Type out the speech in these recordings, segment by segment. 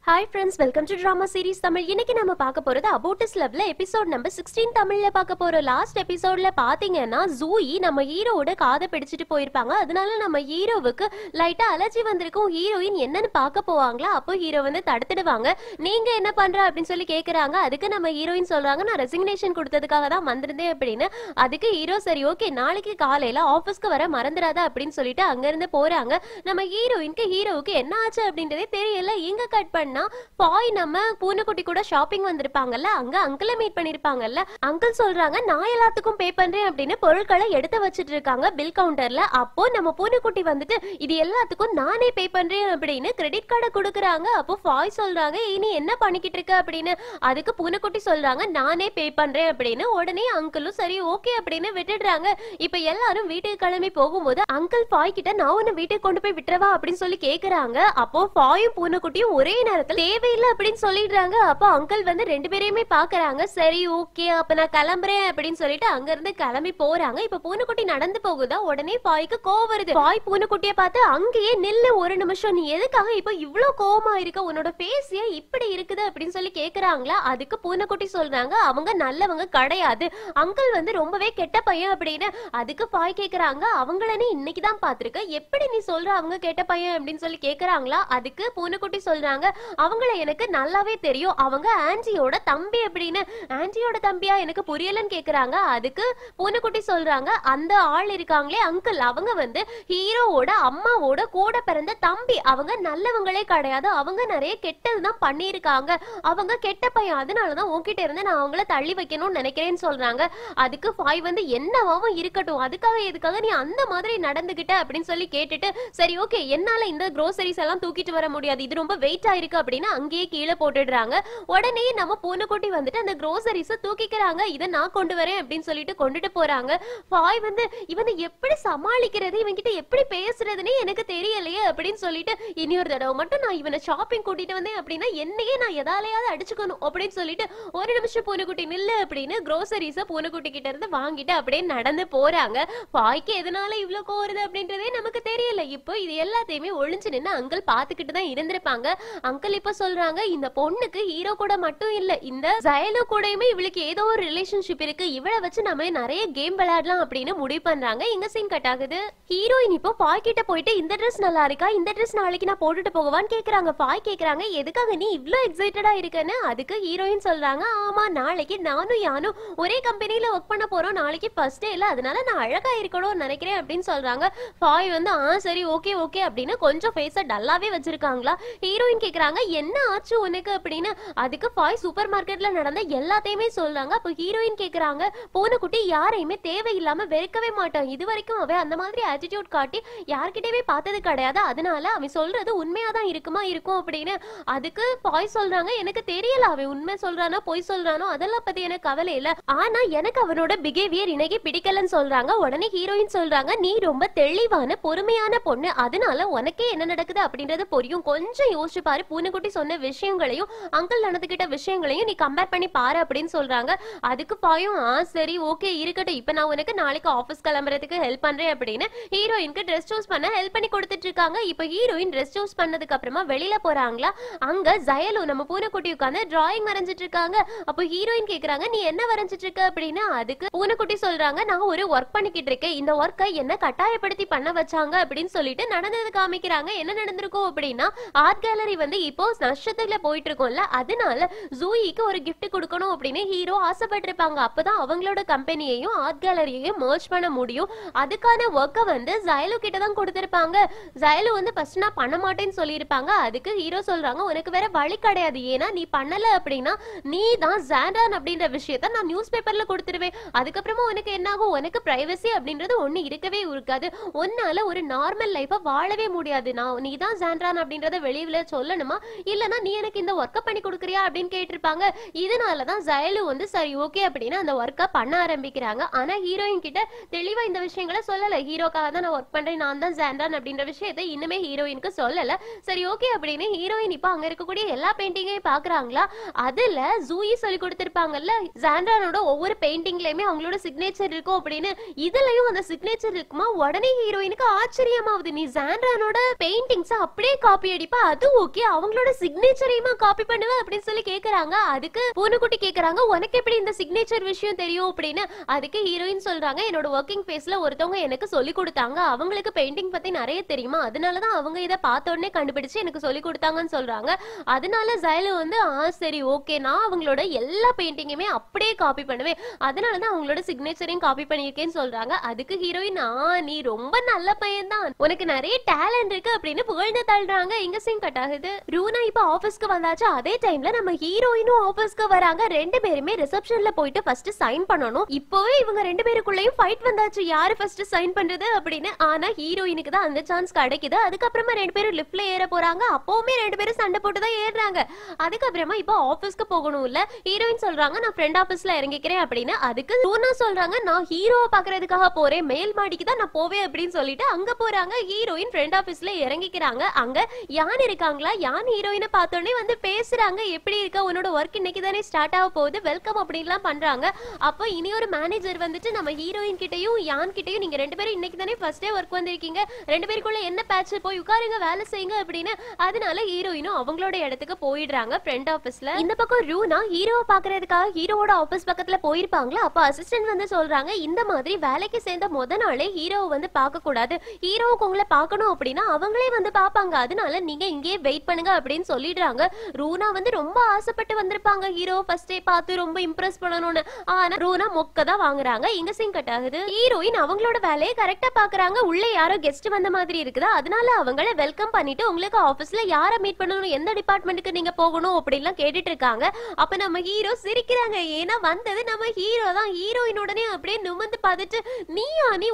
Hi friends, welcome to Drama Series Tamil. இன்னைக்கு நம்ம பார்க்க போறது About Us Loveல எபிசோட் நம்பர் 16 தமிழ்ல பார்க்க போறோம். லாஸ்ட் எபிசோட்ல பாத்தீங்கன்னா ஜூயி நம்ம ஹீரோவோட காதை பிடிச்சிட்டு போயிருப்பாங்க. அதனால நம்ம ஹீரோவுக்கு லைட்டா அலர்ஜி வந்திருக்கும். ஹீரோயின் என்னன்னு பார்க்க போவாங்களா, அப்போ ஹீரோ வந்து தடுத்துடுவாங்க. நீங்க என்ன பண்ற அப்படின்னு சொல்லி கேக்குறாங்க. அதுக்கு நம்ம ஹீரோயின் சொல்றாங்க, நான் ரெசிக்னேஷன் கொடுத்ததுக்காக தான் வந்திருந்தேன் அப்படின்னு. அதுக்கு ஹீரோ சரி ஓகே நாளைக்கு காலையில ஆபீஸ்க்கு வர மறந்துடாத அப்படின்னு சொல்லிட்டு அங்க இருந்து போறாங்க. நம்ம ஹீரோவுக்கு என்ன ஆச்சு அப்படின்றதே தெரியல. இங்க கட் பண்ண பாய் நம்ம பூனைக்குட்டி கூட ஷாப்பிங் வந்திருப்பாங்கல்ல, அங்க அங்கிளை மீட் பண்ணிருப்பாங்கல்ல. அங்கிள் சொல்றாங்க நான் எல்லாத்துக்கும் பே பண்றேன் அப்படின்னு பொருட்களை எடுத்து வச்சிட்டு இருக்காங்க பில் கவுண்டர்ல. அப்போ நம்ம பூனைக்குட்டி வந்துட்டு இது எல்லாத்துக்கும் நானே பே பண்றேன் அப்படின்னு கிரெடிட் கார்டை கொடுக்குறாங்க. அப்போ பாய் சொல்றாங்க இனி என்ன பண்ணிக்கிட்டு இருக்க அப்படின்னு. அதுக்கு பூனைக்குட்டி சொல்றாங்க நானே பே பண்றேன் அப்படின்னு. உடனே அங்கிளும் சரி ஓகே அப்படின்னு விட்டுடுறாங்க. இப்ப எல்லாரும் வீட்டுக்கு கிளம்பி போகும்போது அங்கிள் பாய் கிட்ட நான் உன்னை வீட்டுக்கு கொண்டு போய் விட்டுறவா அப்படின்னு சொல்லி கேக்குறாங்க. அப்போ பாயும் பூனைக்குட்டியும் ஒரே நேரத்துல தேவையில்லை அப்படின்னு சொல்லிடுறாங்க. அப்போ அங்கிள் வந்து ரெண்டு பேரையுமே பாக்குறாங்க. சரி ஓகே அப்ப நான் கிளம்புறேன் அப்படின்னு சொல்லிட்டு அங்க இருந்து கிளம்பி போறாங்க. இப்ப பூனைக்குட்டி நடந்து போகுதா, உடனே பாய்க்கு கோவம் வருது. பாய் பூனைக்குட்டிய பார்த்து அங்கேயே நில்லு ஒரு நிமிஷம், நீ எதுக்காக இப்ப இவ்வளவு கோவமா இருக்க, உன்னோட ஃபேஸ் ஏன் இப்படி இருக்குது அப்படின்னு சொல்லி கேக்குறாங்களா. அதுக்கு பூனைக்குட்டி சொல்றாங்க அவங்க நல்லவங்க கிடையாது, அங்கிள் வந்து ரொம்பவே கெட்ட பையன் அப்படின்னு. அதுக்கு பாய் கேக்குறாங்க அவங்கள நீ இன்னைக்குதான் பாத்திருக்க, எப்படி நீ சொல்ற அவங்க கெட்ட பையன் அப்படின்னு சொல்லி கேக்குறாங்களா. அதுக்கு பூனைக்குட்டி சொல்றாங்க அவங்கள எனக்கு நல்லாவே தெரியும், அவங்க ஆன்டியோட தம்பி அப்படின்னு. ஆன்டியோட தம்பியா எனக்கு புரியலன்னு கேக்குறாங்க. அதுக்கு பூனைக்குட்டி சொல்றாங்க அந்த ஆள் இருக்காங்களே அங்கிள், அவங்க வந்து ஹீரோவோட அம்மாவோட கூட பிறந்த தம்பி, அவங்க நல்லவங்களே கிடையாது, அவங்க நிறைய கெட்டதுதான் பண்ணிருக்காங்க, அவங்க கெட்ட பையன், அதனாலதான் உன்கிட்ட இருந்து நான் அவங்கள தள்ளி வைக்கணும்னு நினைக்கிறேன்னு சொல்றாங்க. அதுக்கு பாய் வந்து என்னவாவும் இருக்கட்டும், அதுக்காக எதுக்காக நீ அந்த மாதிரி நடந்துகிட்ட அப்படின்னு சொல்லி கேட்டுட்டு சரி ஓகே என்னால இந்த க்ரோசரிஸ் எல்லாம் தூக்கிட்டு வர முடியாது, இது ரொம்ப வெயிட் ஆயிருக்கு அப்படின்னு அங்கேயே கீழே போட்டுடுறாங்க. உடனே நம்ம பூனைக்குட்டி வந்துட்டு அந்த க்ரோசரிஸ தூக்கிக்கிறாங்க. இதை நான் கொண்டு வரேன் அப்படின்னு சொல்லிட்டு கொண்டுட்டு போறாங்க. பாய் வந்து இவனை எப்படி சமாளிக்கிறது, இவன்கிட்ட எப்படி பேசுறதுன்னே எனக்கு தெரியலையே அப்படின்னு சொல்லிட்டு இனியொரு தடவை மட்டும் நான் இவனை ஷாப்பிங் கூட்டிட்டு வந்தேன் அப்படின்னா என்னையே நான் எதாலையாவது அடிச்சுக்கணும் அப்படின்னு சொல்லிட்டு ஒரு நிமிஷம் பூனைக்குட்டி நில்லு அப்படின்னு க்ரோசரிஸ பூனைக்குட்டி கிட்ட இருந்து வாங்கிட்டு அப்படியே நடந்து போறாங்க. பாய்க்கு எதனால இவ்வளவு கோருது அப்படின்றதே நமக்கு தெரியல. இப்போ இது எல்லாத்தையுமே ஒளிஞ்சு நின்று அங்கிள் பாத்துக்கிட்டு தான் இருந்திருப்பாங்க. அங்கிள் இப்ப சொல்றாங்க இந்த பொண்ணுக்கு ஹீரோ கூட மட்டும் இல்ல, இந்த ஜயலு கூடயுமே இவளுக்கு ஏதோ ஒரு ரிலேஷன்ஷிப் இருக்கு, இவளை வச்சு நம்ம நிறைய கேம் விளையாடலாம் அப்படின்னு முடிவு பண்றாங்க. இங்க சீன் கட் ஆகுது. ஹீரோயின் இப்போ பாய் கிட்ட போயிட்டு இந்த ட்ரெஸ் நல்லா இருக்கா, இந்த ட்ரெஸ் நாளைக்கு நான் போட்டுட்டு போகவான்னு கேக்குறாங்க. பாய் கேக்குறாங்க எதுக்காக நீ இவ்ளோ எக்ஸைட்டடா இருக்கன்னு. அதுக்கு ஹீரோயின் சொல்றாங்க ஆமா நாளைக்கு நானும் யானும் ஒரே கம்பெனில ஒர்க் பண்ண போறோம், நாளைக்கு ஃபர்ஸ்ட் டே இல்ல, அதனால நான் அழகா இருக்கணும்னு நினைக்கிறேன் அப்படின்னு சொல்றாங்க. பாய் வந்து சரி ஓகே ஓகே அப்படின்னு கொஞ்சம் ஃபேஸ டல்லாவே வச்சிருக்காங்களா. ஹீரோயின் கேக்குறாங்க என்ன ஆச்சு உனக்கு அப்படின்னு. அதுக்கு பாய் சூப்பர் மார்க்கெட்ல நடந்த எல்லாத்தையுமே சொல்றாங்க. அப்போ ஹீரோயின் கேக்குறாங்க பூனைக்குட்டி யாரையுமே தேவையில்லாம வெறுக்கவே மாட்டான், இது வரைக்கும் அவன் அந்த மாதிரி ஆட்டிடியூட் காட்டி யார்கிட்டவே பார்த்தது கிடையாது, அதனால அவன் சொல்றது உண்மையாதான் இருக்கும் அப்படின்னு. அதுக்கு பாய் சொல்றாங்க எனக்கு தெரியல அவன் உண்மை சொல்றானோ பொய் சொல்றானோ அதெல்லாம் பத்தி எனக்கு கவலை இல்ல, ஆனா எனக்கு அவனோட பிஹேவியர் இன்னைக்கு பிடிக்கலன்னு சொல்றாங்க. உடனே ஹீரோயின் சொல்றாங்க நீ ரொம்ப தெளிவான பொறுமையான பொண்ணு, அதனால உனக்கே என்ன நடக்குது அப்படின்றது புரியும், கொஞ்சம் யோசிச்சு பாரு, பூனைக்குட்டி சொன்ன விஷயங்களையும் அங்கிள் நடந்துகிட்ட விஷயங்களையும் நீ கம்பேர் பண்ணி பாரு அப்படின்னு சொல்றாங்க. அதுக்கு பாயும் சரி ஓகே இருக்கட்டும், இப்ப நான் உனக்கு நாளைக்கு ஆபீஸ் கிளம்புறதுக்கு ஹெல்ப் பண்றேன் அப்படின்னு ஹீரோயினுக்கு ட்ரெஸ் சூஸ் பண்ண ஹெல்ப் பண்ணி கொடுத்துட்டு இருக்காங்க. இப்ப ஹீரோயின் ட்ரெஸ் சூஸ் பண்ணதுக்கு அப்புறமா வெளியில போறாங்களா. அங்க ஜயலு நம்ம பூனைக்குட்டி உட்காந்து டிராயிங் வரைஞ்சிட்டு இருக்காங்க. அப்போ ஹீரோயின் கேக்குறாங்க நீ என்ன வரைஞ்சிட்டு இருக்க அப்படின்னு. அதுக்கு பூனைக்குட்டி சொல்றாங்க நான் ஒரு ஒர்க் பண்ணிக்கிட்டு இருக்கேன், இந்த ஒர்க்கை என்ன கட்டாயப்படுத்தி பண்ண வச்சாங்க அப்படின்னு சொல்லிட்டு நடந்தது காமிக்கிறாங்க. என்ன நடந்திருக்கும் அப்படின்னா ஆர்ட் கேலரி வந்து இப்போ நஷ்டத்துல போயிட்டு இருக்கோம்ல, அதனால ஜூயிக்கு ஒரு கிஃப்ட் கொடுக்கணும் அப்படின்னு ஹீரோ ஆசைப்பட்டிருப்பாங்க. அப்பதான் அவங்களோட கம்பெனியையும் ஆர்ட் கேலரியையும் மர்ஜ் பண்ண முடியும். அதுக்கான ஒர்க்கை வந்து ஜயலு கிட்ட தான் கொடுத்திருப்பாங்க. ஜயலு வந்து ஃபர்ஸ்ட் நான் பண்ண மாட்டேன்னு சொல்லியிருப்பாங்க. அதுக்கு ஹீரோ சொல்றாங்க உனக்கு வேற வழி கிடையாது, ஏன்னா நீ பண்ணல அப்படின்னா நீ தான் ஜாண்டான் அப்படின்ற விஷயத்த நான் நியூஸ் பேப்பர்ல கொடுத்துருவேன், அதுக்கப்புறமா உனக்கு என்ன ஆகும், உனக்கு பிரைவசி அப்படின்றது ஒண்ணு இருக்கவே இருக்காது, உன்னால ஒரு நார்மல் லைஃப வாழவே முடியாது, நான் நீ தான் ஜாண்டான் அப்படின்றத வெளியில சொல்லணுமா இல்லனா நீ எனக்கு இந்த ஒர்க்க பண்ணி கொடுக்கறியா அப்படின்னு கேட்டிருப்பாங்க. இதனாலதான் ஜயலு வந்து சரி ஓகே அப்படின்னு அந்த ஒர்க்க பண்ண ஆரம்பிக்கிறாங்க. ஆனா ஹீரோயின் கிட்ட தெளிவா இந்த விஷயங்களை சொல்லல, ஹீரோக்காக தான் நான் ஒர்க் பண்றேன், நான் தான் ஜாண்டான் அப்படின்ற விஷயத்தை இன்னுமே ஹீரோயினுக்கு சொல்லல. சரி ஓகே அப்படின்னு ஹீரோயின் இப்ப அங்க இருக்கக்கூடிய எல்லா பெயிண்டிங்கையும் பாக்குறாங்களா. அதுல ஜூயி சொல்லி கொடுத்திருப்பாங்கல்ல ஜாண்டானோட ஒவ்வொரு பெயிண்டிங்லயுமே அவங்களோட சிக்னேச்சர் இருக்கும் அப்படின்னு. இதுலயும் அந்த சிக்னேச்சர் இருக்குமா. உடனே ஹீரோயினுக்கு ஆச்சரியமாவது, நீ ஜாண்டானோட பெயிண்டிங்ஸ் அப்படியே காப்பி அடிப்பா, அது ஓகே அவங்க அவங்களோட சிக்னேச்சரையுமா காப்பி பண்ணுவ அப்படின்னு சொல்லி கேக்குறாங்க. அதுக்கு பூனைக்குட்டி கேக்குறாங்க, உனக்கு எப்படி இந்த சிக்னேச்சர் விஷயம் தெரியும் அப்படின்னு. அதுக்கு ஹீரோயின் சொல்றாங்க, என்னோட ஒர்க்கிங் பிளேஸ்ல ஒருத்தவங்க எனக்கு சொல்லி கொடுத்தாங்க, அவங்களுக்கு பெயிண்டிங் பத்தி நிறைய தெரியுமா, அதனாலதான் அவங்க இதை பார்த்த உடனே கண்டுபிடிச்சு எனக்கு சொல்லி கொடுத்தாங்கன்னு சொல்றாங்க. அதனால ஜயலு வந்து சரி ஓகே, நான் அவங்களோட எல்லா பெயிண்டிங்குமே அப்படியே காப்பி பண்ணுவேன், அதனாலதான் அவங்களோட சிக்னேச்சரையும் காப்பி பண்ணிருக்கேன்னு சொல்றாங்க. அதுக்கு ஹீரோயின் நீ ரொம்ப நல்ல பையன் தான், உனக்கு நிறைய டேலண்ட் இருக்கு அப்படின்னு புகழ்ந்து தள்ளுறாங்க. இங்க சீன் கட் ஆகுது. ரூனா இப்ப ஆபீஸ்க்கு வந்தாச்சு. அதே டைம்ல நம்ம ஹீரோயினும் ஆபீஸ்க்கு வராங்க. ரெண்டு பேருமே ரிசப்ஷன்ல போயிட்டு ஃபர்ஸ்ட் சைன் பண்ணணும். இப்போவே இவங்க ரெண்டு பேருக்குள்ளேயும் ஃபைட் வந்தாச்சு, யாரு ஃபர்ஸ்ட் சைன் பண்றது அப்படின்னு. ஆனா ஹீரோயினுக்கு தான் அந்த சான்ஸ் கிடைக்குது. அதுக்கப்புறமா ரெண்டு பேரும் லிஃப்ட்ல ஏற போறாங்க. அப்பவுமே ரெண்டு பேரும் சண்டை போட்டு தான் ஏறுறாங்க. அதுக்கப்புறமா இப்போ ஆபீஸ்க்கு போகணும் இல்ல, ஹீரோயின் சொல்றாங்க நான் ஃப்ரெண்ட் ஆபீஸ்ல இறங்கிக்கிறேன் அப்படின்னு. அதுக்கு ரூனா சொல்றாங்க, நான் ஹீரோவை பாக்குறதுக்காக போறேன், மேல் மாடிக்கு தான் நான் போவேன் அப்படின்னு சொல்லிட்டு அங்க போறாங்க. ஹீரோயின் ஃப்ரெண்ட் ஆபீஸ்ல இறங்கிக்கிறாங்க. அங்க யான் இருக்காங்களா, யான் ஹீரோயினை பார்த்தோன்னே வந்து பேசுறாங்க, எப்படி இருக்க, உன்னோட ஒர்க் இன்னைக்கு தானே ஸ்டார்ட் ஆக போகுது, வெல்கம் அப்படின்லாம் பண்றாங்க. அப்போ இனி ஒரு மேனேஜர் வந்துட்டு நம்ம ஹீரோயின் கிட்டையும் யான் கிட்டையும், நீங்க ரெண்டு பேரும் இன்னைக்கு தானே ஃபர்ஸ்ட் டே ஒர்க் வந்திருக்கீங்க, ரெண்டு பேருக்குள்ள என்ன பேட்ச், போய் உட்காருங்க வேலை செய்யுங்க அப்படின்னு. அதனால ஹீரோயினும் அவங்களோட இடத்துக்கு போயிடுறாங்க ஃப்ரெண்ட் ஆபீஸ்ல. இந்த பக்கம் ரூனா ஹீரோவை பாக்குறதுக்காக ஹீரோவோட ஆபீஸ் பக்கத்துல போயிருப்பாங்களா. அப்ப அசிஸ்டன்ட் வந்து சொல்றாங்க, இந்த மாதிரி வேலைக்கு சேர்ந்த முத நாளே ஹீரோவை வந்து பார்க்க கூடாது, ஹீரோவுக்கு உங்களை பார்க்கணும் அப்படின்னா அவங்களே வந்து பாப்பாங்க, அதனால நீங்க இங்கேயே வெயிட் பண்ணுங்க அப்படின்னு சொல்லிடுறாங்க. ரூனா வந்து ரொம்ப ஆசைப்பட்டு வந்திருப்பாங்க ஹீரோ ஃபர்ஸ்ட் டே பார்த்து ரொம்ப இம்ப்ரெஸ் பண்ணணும்னு. ஆனா ரூனா மொக்க தான் வாங்குறாங்க. இங்க சீன் கட் ஆகுது. ஹீரோயின் அவங்களோட வேலையை கரெக்டா பாக்குறாங்க. உள்ள யாரோ கெஸ்ட் வந்த மாதிரி இருக்குதா, அதனால அவங்கள வெல்கம் பண்ணிட்டு உங்களுக்கு ஆபீஸ்ல யார மீட் பண்ணணும், எந்த டிபார்ட்மெண்ட்டுக்கு நீங்க போகணும் அப்படிலாம் கேட்டுட்டு இருக்காங்க. அப்ப நம்ம ஹீரோ சிரிக்கிறாங்க, ஏன்னா வந்தது நம்ம ஹீரோ தான். ஹீரோயின் உடனே அப்படியே நிமிர்ந்து பார்த்துட்டு, நீ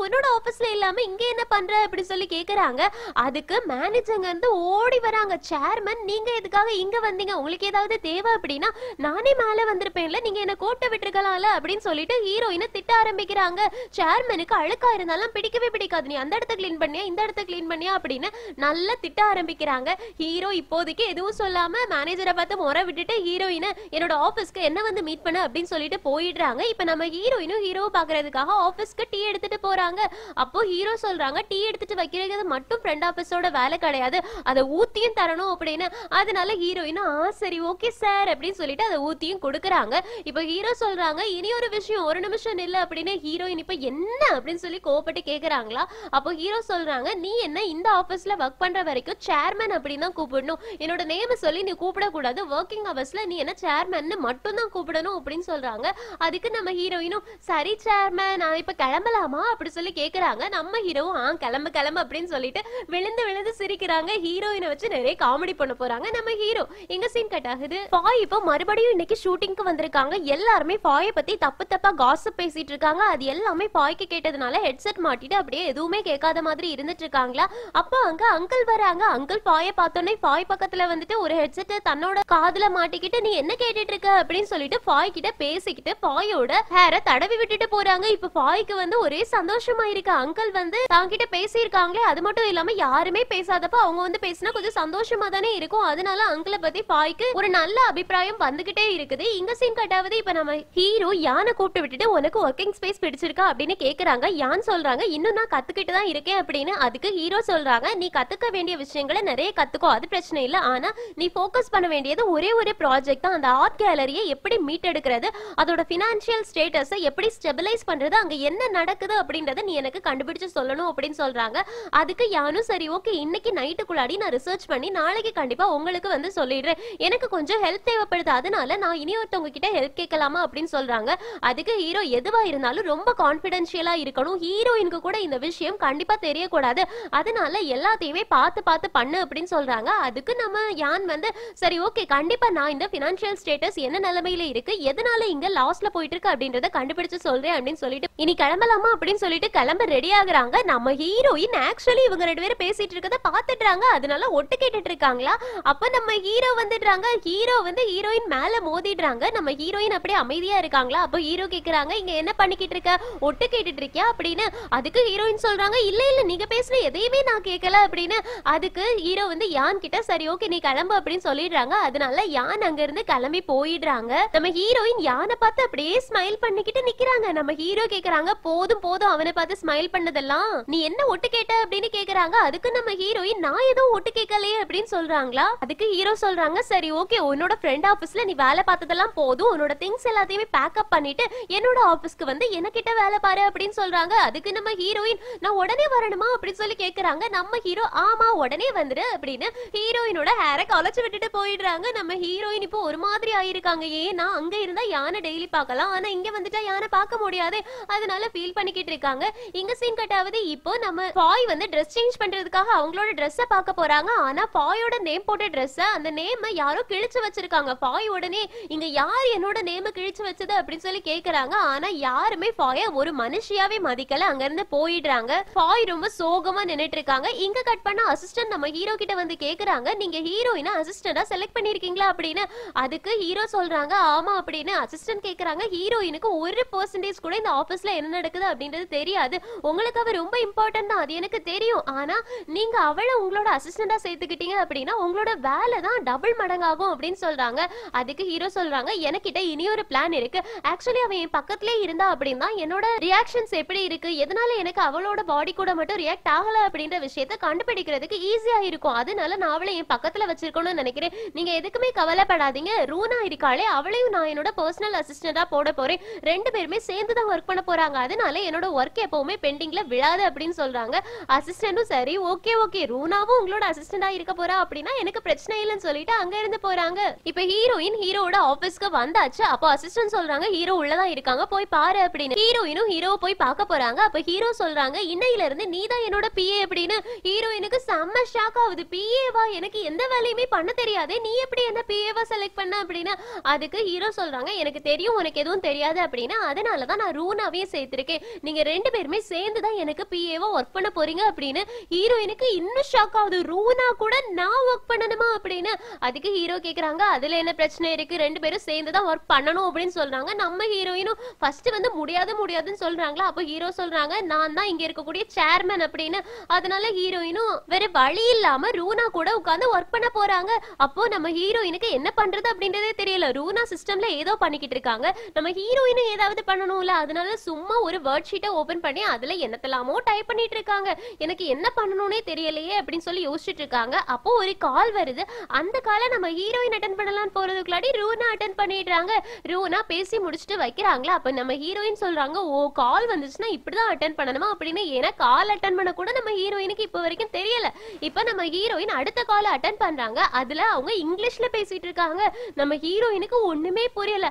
உன்னோட ஆபீஸ்ல இல்லாம இங்க என்ன பண்ற அப்படி சொல்லி கேக்குறாங்க. அதுக்கு மேனேஜர்ங்க இருந்து ஓடி வராங்க, சேர்மன் நீங்க எதுக்காக இங்க வந்தீங்க, உங்களுக்கு ஏதாவது தேவை அப்படின்னா நானே மேல வந்திருப்பேன்ல, நீங்க என்ன கோட்டை விட்டுருக்கலாம்ல அப்படின்னு சொல்லிட்டு ஹீரோயினை திட்ட ஆரம்பிக்கிறாங்க. சேர்மனுக்கு அழுக்கா இருந்தாலும் பிடிக்கவே பிடிக்காது, நீ அந்த இடத்த கிளீன் பண்ணியா இந்த இடத்த கிளீன் பண்ணியா அப்படின்னு நல்லா திட்ட ஆரம்பிக்கிறாங்க. ஹீரோ இப்போதைக்கு எதுவும் சொல்லாம மேனேஜரை பார்த்து முறை விட்டுட்டு ஹீரோயினை என்னோட ஆபீஸ்க்கு என்ன வந்து மீட் பண்ண அப்படின்னு சொல்லிட்டு போயிடுறாங்க. இப்ப நம்ம ஹீரோயினும் ஹீரோ பாக்குறதுக்காக ஆபீஸ்க்கு டீ எடுத்துட்டு போறாங்க. அப்போ ஹீரோ சொல்றாங்க, டீ எடுத்துட்டு வைக்கிறது மட்டும் ஃப்ரெண்ட் ஆபீஸோட வேலை கிடையாது, அதை ஊத்தியும் தரணும் அப்படின்னு. அதனால ஹீரோயினா சரி ஓகே சார் அப்படின்னு சொல்லிட்டு அதை ஊத்தியும் கொடுக்குறாங்க. இப்ப ஹீரோ சொல்றாங்க, இனி ஒரு விஷயம், ஒரு நிமிஷம் இல்ல அப்படின்னு. ஹீரோயின் இப்ப என்ன அப்படின்னு சொல்லி கோவப்பட்டு கேக்குறாங்களா. அப்போ ஹீரோ சொல்றாங்க, நீ என்ன இந்த ஆபீஸ்ல ஒர்க் பண்ற வரைக்கும் சேர்மன் அப்படின்னு தான் கூப்பிடணும், என்னோட நேம சொல்லி நீ கூப்பிடக்கூடாது, ஒர்க்கிங் அவர்ஸ்ல நீ என்ன சேர்மன் மட்டும் தான் கூப்பிடணும் அப்படின்னு சொல்றாங்க. அதுக்கு நம்ம ஹீரோயினும் சரி சேர்மன் நான் இப்ப கிளம்பலாமா அப்படி சொல்லி கேக்குறாங்க. நம்ம ஹீரோ கிளம்பு கிளம்பு அப்படின்னு சொல்லிட்டு விழுந்து விழுந்து சிரிக்கிறாங்க. ஹீரோயினை வச்சு நிறைய காமெடி பண்ண போறாங்க நம்ம ஹீரோ. எங்க சீன் கட் ஆகுது. ஃபாய் இப்போ மறுபடியும் இன்னைக்கு ஷூட்டிங்க்கு வந்திருக்காங்க. எல்லாருமே ஃபாயை பத்தி தப்பு தப்பா காசிப் பேசிட்டு இருக்காங்க. அது எல்லாமே ஃபாய்க்கு கேட்டதுனால ஹெட்செட் மாட்டிட்டு அப்படியே எதுவுமே கேட்காத மாதிரி இருந்துட்டு இருக்காங்களா. அப்ப அங்க அங்கிள் வராங்க. அங்கிள் ஃபாயை பார்த்தோன்னே ஃபாய் பக்கத்துல வந்துட்டு ஒரு ஹெட்செட் தன்னோட காதுல மாட்டிக்கிட்டு நீ என்ன கேட்டுட்டு இருக்க அப்படின்னு சொல்லிட்டு ஃபாய் கிட்ட பேசிக்கிட்டு ஃபாயோட ஹேரை தடவி விட்டுட்டு போறாங்க. இப்ப ஃபாய்க்கு வந்து ஒரே சந்தோஷமா இருக்கு. அங்கிள் வந்து தாங்கிட்ட பேசியிருக்காங்களே, அது மட்டும் இல்லாம யாருமே பேசாதப்ப அவங்க வந்து பேசினா கொஞ்சம் சந்தோஷமா தானே இருக்கும். அதனால அங்கிளை பத்தி ஃபாய்க்கு ஒரு நல்ல அபிப்பிராயம் வந்துகிட்டே இருக்குது. இங்க சீன் கட்டாவது இப்ப நம்ம ஹீரோ யானை கூப்பிட்டு விட்டுட்டு உனக்கு ஒர்க்கிங் ஸ்பேஸ் பிடிச்சிருக்கா அப்படின்னு கேக்குறாங்க. யான் சொல்றாங்க, இன்னும் நான் கத்துக்கிட்டு தான் இருக்கேன் அப்படின்னு. அதுக்கு ஹீரோ சொல்றாங்க, நீ கத்துக்க வேண்டிய விஷயங்களை நிறைய கத்துக்கோ, அது பிரச்சனை இல்ல, ஆனா நீ ஃபோக்கஸ் பண்ண வேண்டியது ஒரே ஒரு ப்ராஜெக்ட் தான், அந்த ஆர்ட் கேலரியை எப்படி மீட்டெடுக்கிறது, அதோட பினான்சியல் ஸ்டேட்டஸை எப்படி ஸ்டெபிலைஸ் பண்றது, அங்க என்ன நடக்குது அப்படின்றத நீ எனக்கு கண்டுபிடிச்சு சொல்லணும் அப்படின்னு சொல்றாங்க. அதுக்கு யானும் சரி ஓகே, இன்னைக்கு நைட்டுக்குள்ளாடி நான் ரிசர்ச் பண்ணி நாளைக்கு கண்டிப்பா உங்களுக்கு வந்து சொல்லிடுறேன், எனக்கு கொஞ்சம் ஹெல்ப் தேவைப்படுது, அதனால நான் இனி ஒருத்தவங்க கிட்ட ஹெல்ப் கேட்கலாமா அப்படின்னு சொல்றாங்க. அதுக்கு ஹீரோ எதுவா இருந்தாலும் ரொம்ப கான்பிடென்ஷியலா இருக்கணும், ஹீரோயினுக்கு கூட இந்த விஷயம் கண்டிப்பா தெரியக்கூடாது, அதனால எல்லாத்தையுமே பார்த்து பார்த்து பண்ணு அப்படின்னு சொல்றாங்க. அதுக்கு நம்ம யான் வந்து சரி ஓகே கண்டிப்பா நான் இந்த பினான்சியல் ஸ்டேட்டஸ் என்ன நிலைமையில இருக்கு, எதனால இங்க லாஸ்ல போயிட்டு இருக்கு அப்படின்றத கண்டுபிடிச்சு சொல்றேன் அப்படின்னு சொல்லிட்டு இனி கிளம்பலாமா அப்படின்னு சொல்லிட்டு கிளம்ப ரெடி ஆகுறாங்க. நம்ம ஹீரோயின் ஆக்சுவலி இவங்க ரெண்டு பேரும் பேசிட்டு இருக்கத பாத்துட்டாங்க, அதனால ஒட்டு கேட்டுட்டு இருக்காங்களா. அப்ப நம்ம ஹீரோ வந்துடுறாங்க. ஹீரோ வந்து ஹீரோயின் மேல மோதிடுறாங்க. நம்ம ஹீரோயின் அப்படியே அமைதியா இருக்காங்களா. அப்ப ஹீரோ கேக்குறாங்க, இங்க என்ன பண்ணிக்கிட்டு இருக்க, ஒட்டு கேட்டுட்டு இருக்கியா அப்படின்னு. அதுக்கு ஹீரோயின் சொல்றாங்க, இல்ல இல்ல நீங்க பேசுற எதையுமே நான் கேட்கல அப்படின்னு. அதுக்கு ஹீரோ வந்து யான் கிட்ட சரி ஓகே நீ கிளம்பு அப்படின்னு சொல்லிடுறாங்க. அதனால யான் அங்க இருந்து கிளம்பி போயிடுறாங்க. நம்ம ஹீரோயின் யானை பார்த்து அப்படியே ஸ்மைல் பண்ணிக்கிட்டு நிக்கிறாங்க. நம்ம ஹீரோ கேக்குறாங்க, போதும் போதும் அவனை பார்த்து ஸ்மைல் பண்ணதெல்லாம், நீ என்ன ஒட்டு கேட்ட அப்படின்னு கேக்குறாங்க. அதுக்கு நம்ம ஹீரோயின் நான் ஏதோ ஒட்டு கேட்கலையே அப்படின்னு சொல்றாங்க. இருக்காங்களா? அதுக்கு ஹீரோ சொல்றாங்க சரி ஓகே, உன்னோட ஃப்ரெண்ட் ஆபீஸ்ல நீ வேலை பார்த்ததெல்லாம் போதும், உன்னோட திங்ஸ் எல்லாத்தையுமே பேக்கப் பண்ணிட்டு என்னோட ஆபீஸ்க்கு வந்து எனக்கிட்ட வேலை பாரு அப்படின்னு சொல்றாங்க. அதுக்கு நம்ம ஹீரோயின் நான் உடனே வரணுமா அப்படின்னு சொல்லி கேக்குறாங்க. நம்ம ஹீரோ ஆமா உடனே வந்துரு அப்படின்னு ஹீரோயினோட ஹேரை கலைச்சு விட்டுட்டு போயிடுறாங்க. நம்ம ஹீரோயின் இப்போ ஒரு மாதிரி ஆயிருக்காங்க. ஏன்னா அங்க இருந்தா யானை டெய்லி பார்க்கலாம், ஆனா இங்க வந்துட்டா யானை பார்க்க முடியாது, அதனால ஃபீல் பண்ணிக்கிட்டு இருக்காங்க. இங்க சீன் கட் ஆகுது. இப்போ நம்ம பாய் வந்து ட்ரெஸ் சேஞ்ச் பண்றதுக்காக அவங்களோட ட்ரெஸ்ஸை பார்க்க போறாங்க. ஆனா பாயோட நேம் போட்ட ட்ரெஸ் அந்த நேம் யாரோ கிழிச்சு வச்சிருக்காங்க. பாய் உடனே இங்க யார் என்னோட நேம் கிழிச்சு வச்சது அப்படின்னு சொல்லி கேக்குறாங்க. ஆனா யாருமே பாய ஒரு மனுஷியாவே மதிக்கல, அங்க இருந்து போயிடுறாங்க. பாய் ரொம்ப சோகமா நின்னுட்டு இருக்காங்க. இங்க கட் பண்ண அசிஸ்டன்ட் நம்ம ஹீரோ கிட்ட வந்து கேக்குறாங்க நீங்க ஹீரோயினா அசிஸ்டண்டா செலக்ட் பண்ணிருக்கீங்களா அப்படின்னு. அதுக்கு ஹீரோ சொல்றாங்க ஆமா அப்படின்னு. அசிஸ்டன்ட் கேக்குறாங்க ஹீரோயினுக்கு 1% கூட இந்த ஆபீஸ்ல என்ன நடக்குது அப்படின்றது தெரியாது, உங்களுக்கு அவ ரொம்ப இம்பார்ட்டன்ட் தான், அது எனக்கு தெரியும், ஆனா நீங்க அவளை உங்களோட அசிஸ்டண்டா சேர்த்துக்கிட்டீங்க அப்படின்னா உங்களோட வேலை தான் டபுள் மடங்காகும் அப்படின்னு சொல்றாங்க. அதுக்கு ஹீரோ சொல்றாங்க எனக்கிட்ட இனியொரு பிளான் இருக்கு. ஆக்சுவலி அவன் என் பக்கத்திலே இருந்தா அப்படின்னா என்னோட ரியாக்ஷன்ஸ் எப்படி இருக்கு, எதனால எனக்கு அவளோட பாடி கூட மட்டும் ரியாக்ட் ஆகல அப்படின்ற விஷயத்தை கண்டுபிடிக்கிறதுக்கு ஈஸியா இருக்கும், அதனால நான் அவளை என் பக்கத்துல வச்சிருக்கணும்னு நினைக்கிறேன். நீங்க எதுக்குமே கவலைப்படாதீங்க, ரூனா இருக்காளே அவளையும் நான் என்னோட பர்சனல் அசிஸ்டண்டா போட போறேன், 2 பேருமே சேர்ந்து தான் ஒர்க் பண்ண போறாங்க, அதனால என்னோட ஒர்க் எப்பவுமே பெண்டிங்ல விழாது அப்படின்னு சொல்றாங்க. அசிஸ்டன்டும் சரி ஓகே ஓகே ரூனாவும் உங்களோட அசிஸ்டண்டா இருக்க போறா அப்படின்னா எனக்கு பிரச்சனை இல்லைன்னு சொல்லிட்டு அங்க இருந்து போறாங்க. இப்ப ஹீரோயின் ஹீரோட ஆபீஸ்க்கு வந்தாச்சு. அப்போ அசிஸ்டன்ட் சொல்றாங்க ஹீரோ உள்ளதான் இருக்காங்க போய் பாரு அப்படின்னு. ஹீரோயினும் ஹீரோவை போய் பார்க்க போறாங்க. அப்ப ஹீரோ சொல்றாங்க இன்னையில இருந்து நீதான் என்னோட பிஏ அப்படின்னு. ஹீரோயினுக்கு செம்ம ஷாக் ஆகுது. பிஏவா, எனக்கு எந்த வேலையுமே பண்ண தெரியாதே, நீ எப்படி என்ன பிஏவா செலக்ட் பண்ண அப்படின்னு. அதுக்கு ஹீரோ சொல்றாங்க எனக்கு தெரியும் உனக்கு எதுவும் தெரியாது அப்படின்னு, அதனாலதான் நான் ரூனாவையும் சேர்த்திருக்கேன், நீங்க 2 பேருமே சேர்ந்து தான் எனக்கு பிஏவா ஒர்க் பண்ண போறீங்க அப்படின்னு. ஹீரோயினுக்கு இன்னும் ஷாக் ஆகுது, ரூனா கூட நான் ஒர்க் பண்ணணுமா அப்படின்னு. அதுக்கு ஹீரோ கேக்குறாங்க அதுல என்ன பிரச்சனை இருக்கு, 2 பேரும் சேர்ந்து தான் ஒர்க் பண்ணணும் அப்படின்னு சொல்றாங்க. நம்ம ஹீரோயினும் ஃபர்ஸ்ட் வந்து முடியாதுன்னு சொல்றாங்களா. அப்போ ஹீரோ சொல்றாங்க நான் தான் இங்க இருக்கக்கூடிய சேர்மன் அப்படின்னு. அதனால ஹீரோயினும் வேற வழி இல்லாம ரூனா கூட உட்கார்ந்து ஒர்க் பண்ண போறாங்க. அப்போ நம்ம ஹீரோயினுக்கு என்ன பண்றது அப்படின்றதே தெரியல, ரூனா சிஸ்டம்ல ஏதோ பண்ணிக்கிட்டு இருக்காங்க, நம்ம ஹீரோயினும் ஏதாவது பண்ணணும்ல, அதனால சும்மா ஒரு வேர்ட் ஷீட்டை ஓபன் பண்ணி அதுல என்னத்தலாமோ டைப் பண்ணிட்டு இருக்காங்க, எனக்கு என்ன பண்ணணும்னே தெரியலையே அப்படின்னு சொல்லி யோசிச்சுட்டு இருக்காங்க. அப்போ ஒரு கால் வருது. அந்த காலை நம்ம ஹீரோயின் அட்டென்ட் பண்ணலாம் போறதுக்குள்ளாடி ரூனா அட்டென்ட் பண்ணிடுறாங்க. ரூனா பேசி முடிச்சுட்டு வைக்கிறாங்களா. அப்ப நம்ம ஹீரோயின் சொல்றாங்க ஓ கால் வந்துச்சுன்னா இப்படிதான் அட்டென்ட் பண்ணணுமா அப்படின்னு. ஏன்னா கால் அட்டென்ட் பண்ண கூட நம்ம ஹீரோயினுக்கு இப்ப வரைக்கும் தெரியல. இப்ப நம்ம ஹீரோயின் அடுத்த கால் அட்டென்ட் பண்றாங்க. அதுல அவங்க இங்கிலீஷ்ல பேசிட்டு இருக்காங்க. நம்ம ஹீரோயினுக்கு ஒண்ணுமே புரியல.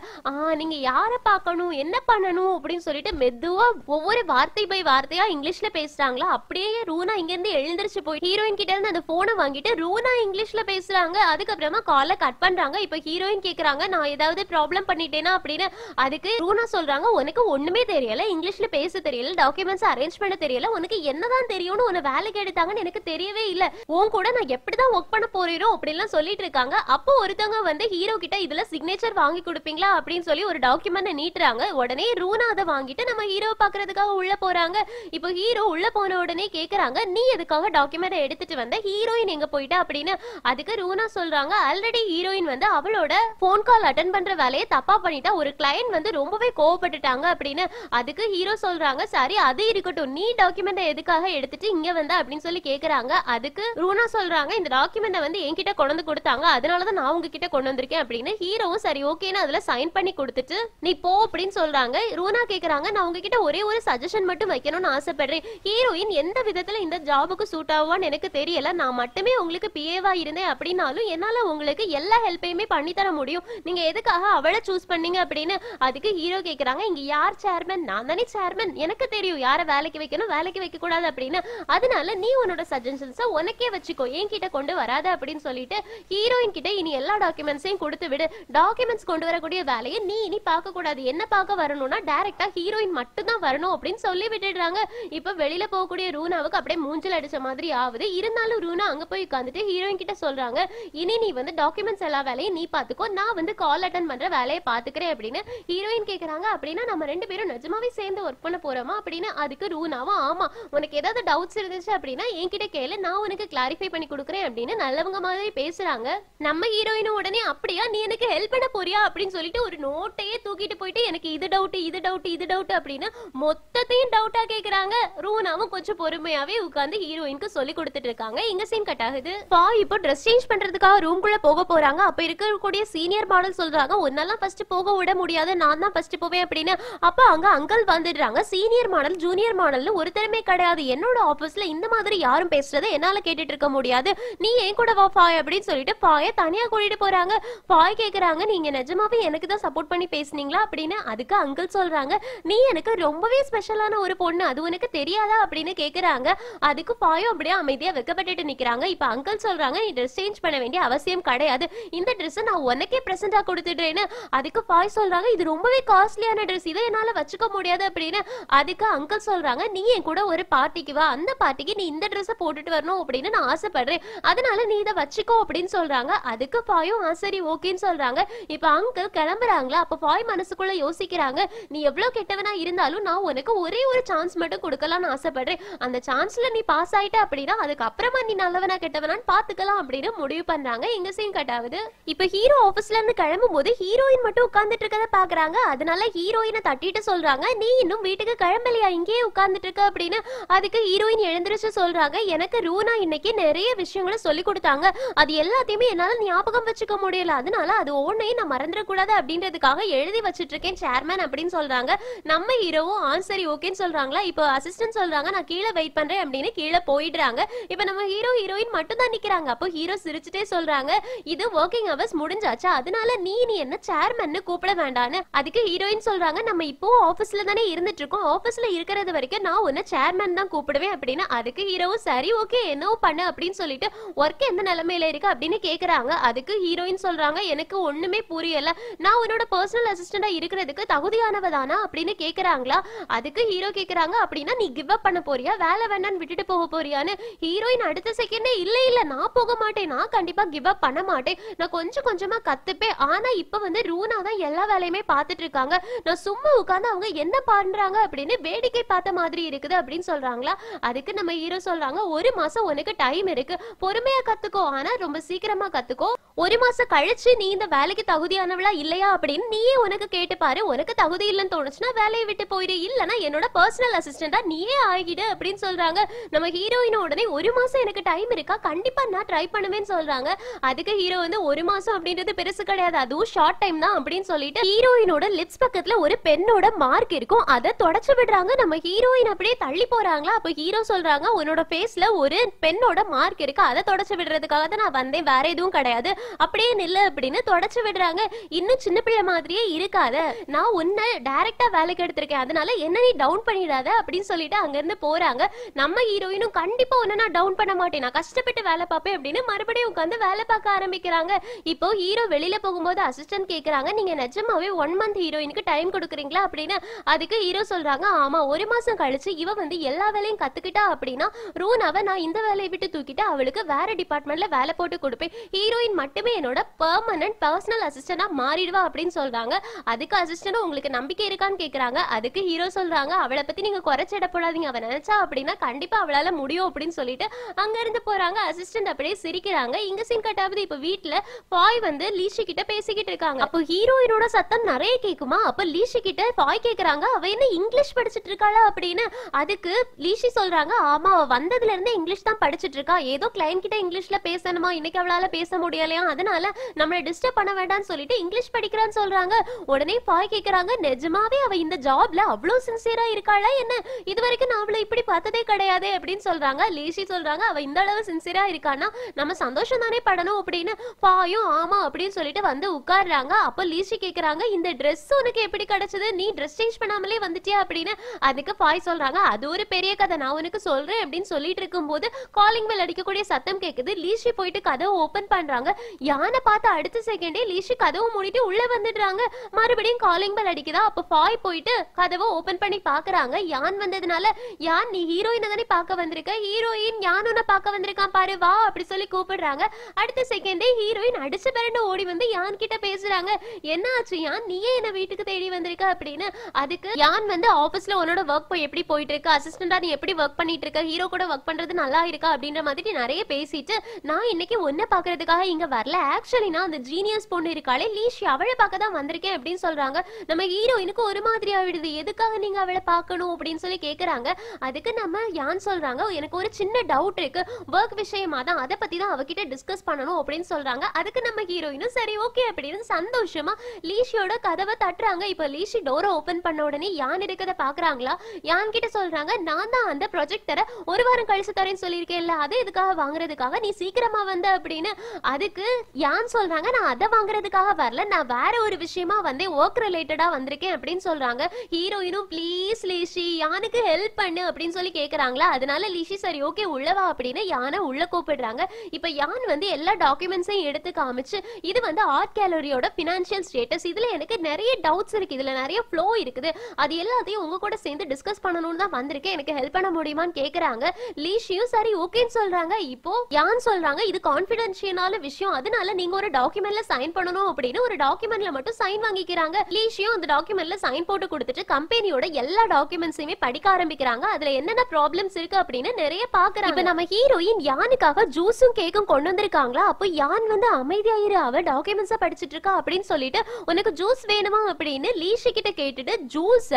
நீங்க யார பார்க்கணும் என்ன பண்ணணும் அப்படின்னு சொல்லிட்டு மெதுவா ஒவ்வொரு வார்த்தை பை வார்த்தையா இங்கிலீஷ்ல பேசுறாங்களா. அப்படியே ரூனா இங்க இருந்து எழுந்திருச்சு போய் ஹீரோயின் கிட்ட இருந்து அந்த போனை வாங்கிட்டு ரூனா இங்கிலீஷ்ல பேசுறாங்க. அதுக்கப்புறமா காலை கட் பண்றாங்க. இப்ப ஹீரோயின் கேக்குறாங்க நான் ஏதாவது ப்ராப்ளம் பண்ணிட்டேனா அப்படின்னு. அதுக்கு ரூனா சொல்றாங்க உனக்கு ஒண்ணுமே தெரியல, இங்கிலீஷ்ல பேச தெரியல, டாக்குமெண்ட்ஸ் அரேஞ்ச் பண்ண தெரியல, உனக்கு என்னதான் தெரியும்னு உன்னை வேலைக்கு எடுத்தாங்கன்னு எனக்கு தெரியவே இல்ல, உன் கூட நான் எப்படிதான் ஒர்க் பண்ண போறீரோ அப்படிலாம் சொல்லிட்டு இருக்காங்க. அப்போ ஒருத்தவங்க வந்து ஹீரோ கிட்ட இதுல சிக்னேச்சர் வாங்கி கொடுப்பீங்களா அப்படின்னு சொல்லி ஒரு டாக்குமெண்ட் நீட்டுறாங்க. உடனே ரூனா அதை வாங்கிட்டு நம்ம ஹீரோ பாக்குறதுக்காக உள்ள போறாங்க. இப்போ ஹீரோ உள்ள போன உடனே கேக்குறாங்க நீ எதுக்காக டாக்குமெண்ட் எடுத்துட்டு வந்த, ஹீரோயின் எங்க போயிட்டா அப்படின்னு. அதுக்கு ரூனா சொல்றாங்க ஆல்ரெடி ஹீரோயின் வந்து அவளோட போன் கால் அட்டென்ட் பண்ற வேலையை தப்பா பண்ணிட்டா, ஒரு கிளையண்ட் வந்து ரொம்பவே கோவப்பட்டுட்டாங்க அப்படின்னு. அதுக்கு ஹீரோ சொல்றாங்க சரி அது இருக்கட்டும், நீ டாக்குமெண்ட் எதுக்காக எடுத்துட்டு இங்க வந்த அப்படின்னு சொல்லி கேக்குறாங்க. அதுக்கு ரூனா சொல்றாங்க இந்த டாக்குமெண்ட வந்து என்கிட்ட கொண்டு கொடுத்தாங்க, அதனாலதான் நான் உங்ககிட்ட கொண்டு வந்திருக்கேன் அப்படின்னு. ஹீரோவும் சரி ஓகேன்னு அதுல சைன் பண்ணி கொடுத்துட்டு நீ போ அப்படின்னு சொல்றாங்க. ரூனா கேக்குறாங்க நான் உங்ககிட்ட ஒரே ஒரு சஜஷன் மட்டும் வைக்கணும்னு ஆசைப்படுறேன், ஹீரோயின் எந்த விதத்துல இந்த ஜாபுக்கு சூட் ஆவான்னு எனக்கு தெரியல, நான் மட்டுமே உங்களுக்கு பிஏவா இருந்தேன் அப்படின்னாலும் என்னால உங்களுக்கு எல்லா ஹெல்ப்பையுமே பண்ணி தர முடியும், நீங்க எதுக்காக அவளை சூஸ் பண்ணீங்க அப்படின்னு. அதுக்கு ஹீரோ கேக்குறாங்க இங்க யார் சேர்மன், நான் தானே சேர்மன், எனக்கு தெரியும் யார வேலைக்கு வைக்கணும் வேலைக்கு வைக்க கூடாது அப்படின்னு, அதனால நீ உன்னோட சஜஷன்ஸை உனக்கே வச்சுக்கோ, என்கிட்ட கொண்டு வராத அப்படின்னு சொல்லிட்டு ஹீரோயின் கிட்ட இனி எல்லா டாக்குமெண்ட்ஸையும் கொடுத்து விடு, டாக்குமெண்ட்ஸ் கொண்டு வரக்கூடிய வேலையை நீ இனி பார்க்க கூடாது, என்ன பார்க்க வரணும்னா டைரக்டா ஹீரோயின் மட்டும் தான் வரணும் அப்படின்னு சொல்லி விட்டுடுறாங்க. இப்ப வெளியில போகக்கூடிய ரூனாவுக்கு அப்படியே மூஞ்சில் அடிச்ச மாதிரி ஆகுது. இருந்தாலும் ரூனா அங்க போய் உட்காந்துட்டு ஹீரோயின் கிட்ட சொல்றாங்க இனி நீ வந்து டாக்குமெண்ட்ஸ் எல்லா வேலையும் நீ பாத்துக்கோ, நான் வந்து கால் அட்டன் பண்ற வேலையை பாத்துக்கிறேன் அப்படின்னு. ஹீரோயின் கேக்குறாங்க அப்படின்னா நம்ம 2 பேரும் நிஜமாவே சேர்ந்து ஒர்க் பண்ண போறோமா அப்படின்னு. அதுக்கு ரூனாவும் ஆமா உனக்கு ஏதாவது டவுட்ஸ் இருந்துச்சு அப்படின்னா என்கிட்ட கேளு, நான் உனக்கு கிளாரிஃபை பண்ணி கொடுக்குறேன் அப்படின்னு நல்லவங்க மாதிரி பேசுறாங்க. நம்ம ஹீரோயினும் உடனே அப்படியா நீ எனக்கு ஹெல்ப் பண்ண போறியா அப்படின்னு சொல்லிட்டு ஒரு நோட்டையே தூக்கிட்டு போயிட்டு எனக்கு இது டவுட் இது டவுட் இது டவுட் அப்படின்னு மொத்தத்தையும் டவுட்டா கேக்குறாங்க. ரூனாவும் கொஞ்சம் பொறுமையாவே உட்கார்ந்து ஹீரோயினுக்கு சொல்லி கொடுத்துட்டு இருக்காங்க. இங்க சீன் கட் ஆகுது. பாய் இப்போ ட்ரெஸ் சேஞ்ச் பண்றதுக்காக ரூம்குள்ள போக போறாங்க. அப்ப இருக்கக்கூடிய சீனியர் மாடல் சொல்றாங்க, உன்னெல்லாம் ஃபர்ஸ்ட் போக விட முடியாது, நான் தான் ஃபர்ஸ்ட் போவேன் அப்படின்னு. அப்ப அங்க அங்கிள் வந்துடுறாங்க. சீனியர் மாடல் ஜூனியர் மாடல்னு ஒருத்தருமே கிடையாது, என்னோட ஆபீஸ்ல இந்த மாதிரி யாரும் பேசுறதை என்னால கேட்டுட்டு இருக்க முடியாது, நீ ஏன் கூட வா ஃபாய் அப்படின்னு சொல்லிட்டு ஃபாய தனியா கூட்டிட்டு போறாங்க. ஃபாய் கேக்குறாங்க, நீங்க நிஜமாவே எனக்கு தான் சப்போர்ட் பண்ணி பேசுனீங்களா அப்படின்னு. அதுக்கு அங்கிள் சொல்றாங்க, நீ எனக்கு ரொம்பவே ஸ்பெஷலான ஒரு பொண்ணு, அது உனக்கு தெரியாதா அப்படின்னு கேக்குறாங்க. அதுக்கு ஃபாயும் அப்படியே அமைதியா வெக்கப்பட்டுட்டு நிக்கிறாங்க. இப்ப அங்கிள் சொல்றாங்க, நீ ட்ரெஸ் சேஞ்ச் பண்ண வேண்டிய அவசியம் கிடையாது, இந்த ட்ரெஸ் நான் உனக்கே பிரசன்டா கொடுத்துடுறேன்னு. அதுக்கு ஃபாய் சொல்றாங்க, இது ரொம்பவே காஸ்ட்லியான ட்ரெஸ், இதை என்னால வச்சுக்க முடியாது அப்படின்னு. அதுக்கு அங்கிள் சொல்றாங்க, நீ என் கூட ஒரு பார்ட்டிக்கு வா, அந்த பார்ட்டிக்கு நீ இந்த ட்ரெஸ் போட்டுட்டு வரணும் அப்படின்னு நான் ஆசைப்படுறேன், அதனால நீ இதை வச்சுக்கோ அப்படின்னு சொல்றாங்க. அதுக்கு ஃபாயும் சரி ஓகேன்னு சொல்றாங்க. இப்ப அங்கிள் கிளம்புறாங்களா. அப்ப ஃபாய் மனசுக்குள்ள யோசிக்கிறாங்க, நீ எவ்வளவு கெட்டவனா இருந்தாலும் நான் உனக்கு ஒரே ஒரு சான்ஸ் மட்டும் கொடுக்கலாம்னு ஆசைப்படுறேன், அந்த சான்ஸ்ல நீ பாஸ் ஆயிட்ட அப்படின்னா அதுக்கப்புறமா நீ நல்லவனா கெட்டவனான்னு பாத்துக்கலாம் அப்படின்னு முடிவு பண்றாங்க. எங்க சீன் கட் ஆகுது. இப்ப ஹீரோ ஆபீஸ்ல இருந்து கிளம்பும் போது ஹீரோயின் மட்டும் உட்கார்ந்துட்டு இருக்கத பாக்குறாங்க. அதனால ஹீரோயினை தட்டிட்டு சொல்றாங்க, நீ இன்னும் வீட்டுக்கு கிளம்பலையா, இங்கேயே உட்கார்ந்துட்டு இருக்க அப்படின்னு. அதுக்கு ஹீரோயின் எழுந்திருச்சு சொல்றாங்க, எனக்கு ரூனா இன்னைக்கு நிறைய விஷயங்களை சொல்லி கொடுத்தாங்க, அது எல்லாத்தையுமே என்னால ஞாபகம் வச்சுக்க முடியல, அதனால அது ஒன்னையும் நான் மறந்துடக்கூடாது அப்படின்றதுக்காக எழுதி வச்சிட்டு இருக்கேன் சேர்மேன் அப்படின்னு சொல்றாங்க. நம்ம ஹீரோவும் சரி ஓகேன்னு சொல்றாங்களா. இப்போ அசிஸ்டன்ட் சொல்றாங்க, நான் கீழே வெயிட் பண்றேன் அப்படின்னு கீழே போயிடுறாங்க. இப்ப நம்ம ஹீரோ ஹீரோயின் மட்டும் தான் நிக்கிறாங்க. அப்போ ஹீரோ சிரிச்சுட்டே சொல்றாங்க, இது ஒர்க்கிங் ஹவர்ஸ் முடிஞ்சாச்சா, அதனால நீ என்ன சேர்மன் கூப்பிட வேண்டான்னு. அதுக்கு ஹீரோயின் சொல்றாங்க, நம்ம இப்போ ஆபீஸ்ல தானே இருந்துட்டு இருக்கோம், ஆபீஸ்ல இருக்கிறது வரைக்கும் நான் உன்ன சேர்மன் தான் கூப்பிடுவேன் அப்படின்னு. அதுக்கு ஹீரோவும் சரி ஓகே என்னவோ பண்ணு அப்படின்னு சொல்லிட்டு ஒர்க் எந்த நிலைமையில இருக்கு அப்படின்னு கேக்குறாங்க. அதுக்கு ஹீரோயின் சொல்றாங்க, எனக்கு ஒண்ணுமே புரியல, நான் உன்னோட பர்சனல் அசிஸ்டண்டா இருக்கிறதுக்கு தகுதியானவதானா அப்படின்னு கேக்குறாங்களா. அதுக்கு ஹீரோ கேக்குறாங்க, அப்படின்னா நீ கிவ் அப் பண்ண போறியா, வேலை வேண்டான்னு விட்டுட்டு போக போறியான்னு. ஹீரோயின் அடுத்த செகண்டே இல்ல இல்ல நான் போக மாட்டேன், நான் கண்டிப்பா கிவ் அப் பண்ண மாட்டேன், நான் கொஞ்சம் கொஞ்சமா கத்துப்பேன், ஆனா இப்ப ரூனா தான் எல்லா வேலையுமே பாத்துட்டு இருக்காங்க, நான் சும்மா உட்கார்ந்து அவங்க என்ன பண்றாங்க அப்படின்னு வேடிக்கை பார்த்த மாதிரி இருக்குது அப்படின்னு சொல்றாங்களா. அதுக்கு நம்ம ஹீரோ சொல்றாங்க, ஒரு மாசம் உனக்கு டைம் இருக்கு, பொறுமையா கத்துக்கோ, ஆனா ரொம்ப சீக்கிரமா கத்துக்கோ, ஒரு மாசம் கழிச்சு நீ இந்த வேலைக்கு தகுதியானவளா இல்லையா அப்படின்னு நீயே உனக்கு கேட்டு பாரு, உனக்கு தகுதி இல்லைன்னு தோணுச்சுன்னா வேலையை விட்டு போயிடு, இல்லனா என்னோட பர்சனல் அசிஸ்டண்டா நீயே ஆகிடு அப்படின்னு சொல்றாங்க. நம்ம ஹீரோயின் உடனே ஒரு மாசம் எனக்கு டைம் இருக்கா, கண்டிப்பா நான் ட்ரை பண்ணுவேன்னு சொல்றாங்க. அதுக்கு ஹீரோ ஒரு மாசம் அப்படின்றது பெருசு கிடையாது, அதுவும் ஷார்ட் டைம் தான் அப்படின்னு சொல்லிட்டு ஹீரோயினோட லிப்ஸ் பக்கத்துல ஒரு பெண்ணோட மார்க் இருக்கும், அதை தொடச்சு விடுறாங்க. நம்ம ஹீரோயின் அப்படியே தள்ளி போறாங்களா. அப்ப ஹீரோ சொல்றாங்க, உன்னோட ஃபேஸ்ல ஒரு பெண்ணோட மார்க் இருக்கு, அதை தொடச்சு விடுறதுக்காக தான் நான் வந்தேன், வேற எதுவும் கிடையாது, அப்படியே நில்லு அப்படின்னு தொடச்சு விடுறாங்க. இன்னும் சின்ன பிள்ளை மாதிரியே இருக்காத, நான் உன்னை டைரக்டா வேலைக்கு எடுத்திருக்கேன், அதனால என்ன நீ டவுன் பண்ணிடாத அப்படின்னு சொல்லிட்டு அங்க இருந்து போறாங்க. நம்ம ஹீரோயினும் கண்டிப்பா உன்னை நான் டவுன் பண்ண மாட்டேன், நான் கஷ்டப்பட்டு வேலை பார்ப்பேன் அப்படின்னு மறுபடியும் உட்காந்து வேலை பார்க்க ஆரம்பிக்கிறாங்க. இப்போ ஹீரோ வெளியில போகும்போது அசிஸ்டன்ட் கேக்குறாங்க, நீங்க நிஜமாவே 1 மந்த் ஹீரோயினுக்கு டைம் கொடுக்குறீங்களா அப்படின்னு. அதுக்கு ஹீரோ சொல்றாங்க, ஆமா, ஒரு மாசம் கழிச்சு இவ எல்லா வேலையும் கத்துக்கிட்டா அப்படின்னா ரூனாவை நான் இந்த வேலையை விட்டு தூக்கிட்டு அவளுக்கு வேற டிபார்ட்மெண்ட்ல வேலை போட்டு கொடுப்பேன், ஹீரோயின் மட்டுமே என்னோட பெர்மனன்ட் பர்சனல் அசிஸ்டண்டா மாறிடுவா அப்படின்னு சொல்றாங்க. அதுக்கு அசிஸ்டன்ட் உங்களுக்கு நம்பிக்கை இருக்கான்னு கேக்குறாங்க. அதுக்கு ஹீரோ சொல்றாங்க, அவளை பத்தி நீங்க குறைச்சிட போடாதீங்க, அவ நினைச்சா அப்படின்னா கண்டிப்பா அவளால முடியும் அப்படின்னு சொல்லிட்டு அங்க இருந்து போறாங்க. அசிஸ்டன்ட் அப்படியே சிரிக்கிறாங்க. இங்க சீன் கட் ஆகுது. இப்ப வீட்டுல ஃபாய் லீஷி கிட்ட பேசிக்கிட்டு இருக்காங்க. அப்போ ஹீரோயினோட சத்தம் நிறைய கேக்குமா. அப்ப லீஷி கிட்ட ஃபாய் கேக்குறாங்க, அவ என்ன இங்கிலீஷ் படிச்சிட்டு இருக்காளா அப்படின்னு. அதுக்கு லீஷி சொல்றாங்க, ஆமா, அவ வந்ததுல இருந்து இங்கிலீஷ் தான் படிச்சிட்டு இருக்கா, ஏதோ கிளைண்ட் கிட்ட இங்கிலீஷ்ல பேசணுமா, இன்னைக்கு அவளால பேச முடியலையா, அதனால நம்மள டிஸ்டர்ப் பண்ண வேண்டாம்னு சொல்லிட்டு இங்கிலீஷ் படிக்கிறான்னு சொல்றாங்க. உடனே ஃபாய் கேக்குறாங்க, நிஜமாவே அவ இந்த ஜாப்ல அவ்வளவு சின்சியரா இருக்காளா என்ன, இது வரைக்கும் நான் அவளை இப்படி பார்த்ததே கிடையாது அப்படின்னு சொல்றாங்க. லீஷி சொல்றாங்க, அவ இந்த அளவு சின்சியரா இருக்கான்னா நம்ம சந்தோஷம் தானே படணும் அப்படின்னு. ஃபாயும் ஆமா அப்படின்னு சொல்லிட்டு உட்கார்றாங்க. அப்ப லீஷி கேக்குறாங்க, இந்த ட்ரெஸ் உனக்கு எப்படி கிடைச்சது, நீ ட்ரெஸ் சேஞ்ச் பண்ணாமலே வந்துட்டியா அப்படின்னு. அதுக்கு ஃபாய் சொல்றாங்க, அது ஒரு பெரிய கதை, நான் உனக்கு சொல்றேன் அப்படின்னு சொல்லிட்டு இருக்கும்போது காலிங் பெல் அடிக்கக்கூடிய சத்தம் கேக்குது. லீஷி போயிட்டு கதவை ஓபன் பண்றாங்க. யானை பார்த்து அடுத்த செகண்டே லீஷி கதவை மூடிட்டு உள்ள வந்துடுறாங்க. மறுபடியும் காலிங் பெல் அடிக்குதா. அப்ப ஃபாய் போயிட்டு கதவை ஓபன் பண்ணி பாக்குறாங்க. யான் வந்ததுனால, யான் நீ ஹீரோயினை தானே பார்க்க வந்திருக்க, ஹீரோயின் யான் உன்னை பார்க்க வந்திருக்கான் பாரு வா அப்படி சொல்லி கூப்பிடுறாங்க. அடுத்த செகண்டே ஹீரோயின் அடிச்சு பிறண்டு ஓடி வந்து யான் கிட்ட பேசுறாங்க, என்ன ஆச்சு யான், நீயே என்ன வீட்டுக்கு தேடி வந்திருக்க அப்படின்னு. அதுக்கு யான் ஆபீஸ்ல உன்னோட ஒர்க் எப்படி போயிட்டு இருக்கு, அசிஸ்டண்டா நீ எப்படி ஒர்க் பண்ணிட்டு இருக்க, ஹீரோ கூட ஒர்க் பண்றது நல்லா இருக்கா அப்படின்ற மாதிரி நிறைய பேசிட்டு, நான் இன்னைக்கு ஒன்ன பாக்குறதுக்காக இங்க வரல, ஆக்சுவலி நான் அந்த ஜீனியஸ் பொண்ணு இருக்காளே லீஷி அவளை பார்க்க தான் வந்திருக்கேன் அப்படின்னு சொல்றாங்க. நம்ம ஹீரோயினுக்கு ஒரு மாதிரி ஆயிடுது, எதுக்காக நீங்க அவளை பார்க்கணும் அப்படின்னு சொல்லி கேக்குறாங்க. அதுக்கு நம்ம யான் சொல்றாங்க, எனக்கு ஒரு சின்ன டவுட் இருக்கு, ஒர்க் விஷயமா தான், அதை பத்தி தான் அவகிட்ட டிஸ்கஸ் பண்ணணும் அப்படின்னு சொல்றாங்க. அதுக்கு நம்ம ஹீரோயினும் சரி ஓகே அப்படின்னு சந்தோஷமா லீஷியோட கதவை தட்டுறாங்க. இப்ப லீஷி டோரை ஓபன் பண்ண உடனே யான் இருக்கிறத பாக்குறாங்களா. யான் கிட்ட சொல்றாங்க, நான் தான் அந்த ப்ராஜெக்ட் தர ஒரு வாரம் கழிச்சு தரேன்னு சொல்லியிருக்கேன்ல, அதை எதுக்காக வாங்குறதுக்காக நீ சீக்கிரமா வந்த அப்படின்னு. அதுக்கு யான் சொல்றாங்க, நான் அதை வாங்குறதுக்காக வரல, நான் வேற ஒரு விஷயமா வந்து ஒர்க் ரிலேட்டடா வந்திருக்கேன் அப்படின்னு சொல்றாங்க. ஹீரோயினும் ப்ளீஸ் லீஷி யானுக்கு ஹெல்ப் பண்ணு அப்படின்னு சொல்லி கேக்குறாங்களா. அதனால லீஷி சரி ஓகே உள்ளவா அப்படின்னு யானை உள்ள கூப்பிடுறாங்க. இப்ப யான் வந்து எல்லா டாக்குமெண்ட்ஸையும் எடுத்து காமிச்சு, இது வந்து ஆர்ட் கேலரியோட பினான்சியல் ஸ்டேட்டஸ், இதுல எனக்கு நிறைய டவுட்ஸ் இருக்கு, இதுல நிறைய ஃப்ளோ இருக்குது, அது எல்லாத்தையும் உங்க கூட சேர்ந்து டிஸ்கஸ் பண்ணணும்னு தான் வந்திருக்கேன், எனக்கு ஹெல்ப் பண்ண முடியுமான்னு கேக்குறாங்க. லீஷியும் சரி ஓகேன்னு சொல்றாங்க. இப்போ யான் சொல்றாங்க, இது கான்ஃபிடென்ஷியலான விஷயம், அதனால நீங்க ஒரு டாக்குமெண்ட்ல சைன் பண்ணணும் அப்படின்னு ஒரு டாக்குமெண்ட்ல மட்டும் சைன் வாங்கிக்கிறாங்க. லீஷியும் அந்த டாக்குமெண்ட்ல சைன் போட்டு கொடுத்துட்டு கம்பெனியோட எல்லா டாக்குமெண்ட்ஸையுமே படிக்க ஆரம்பிக்கிறாங்க. அதுல என்னென்ன ப்ராப்ளம்ஸ் இருக்கு அப்படின்னு நிறைய பாக்குறாங்க. இப்ப நம்ம ஹீரோயின் யானுக்காக ஜூஸும் கேக்கும் கொண்டு வந்திருக்காங்களா. அப்போ யான் வந்து அமைதியாயிரு, அவ டாக்குமெண்ட்ஸா படிச்சிட்டு இருக்கா அப்படின்னு சொல்லிட்டு உனக்கு ஜூஸ் வேணுமா அப்படின்னு லீஷி கிட்ட கேட்டுட்டு ஜூஸ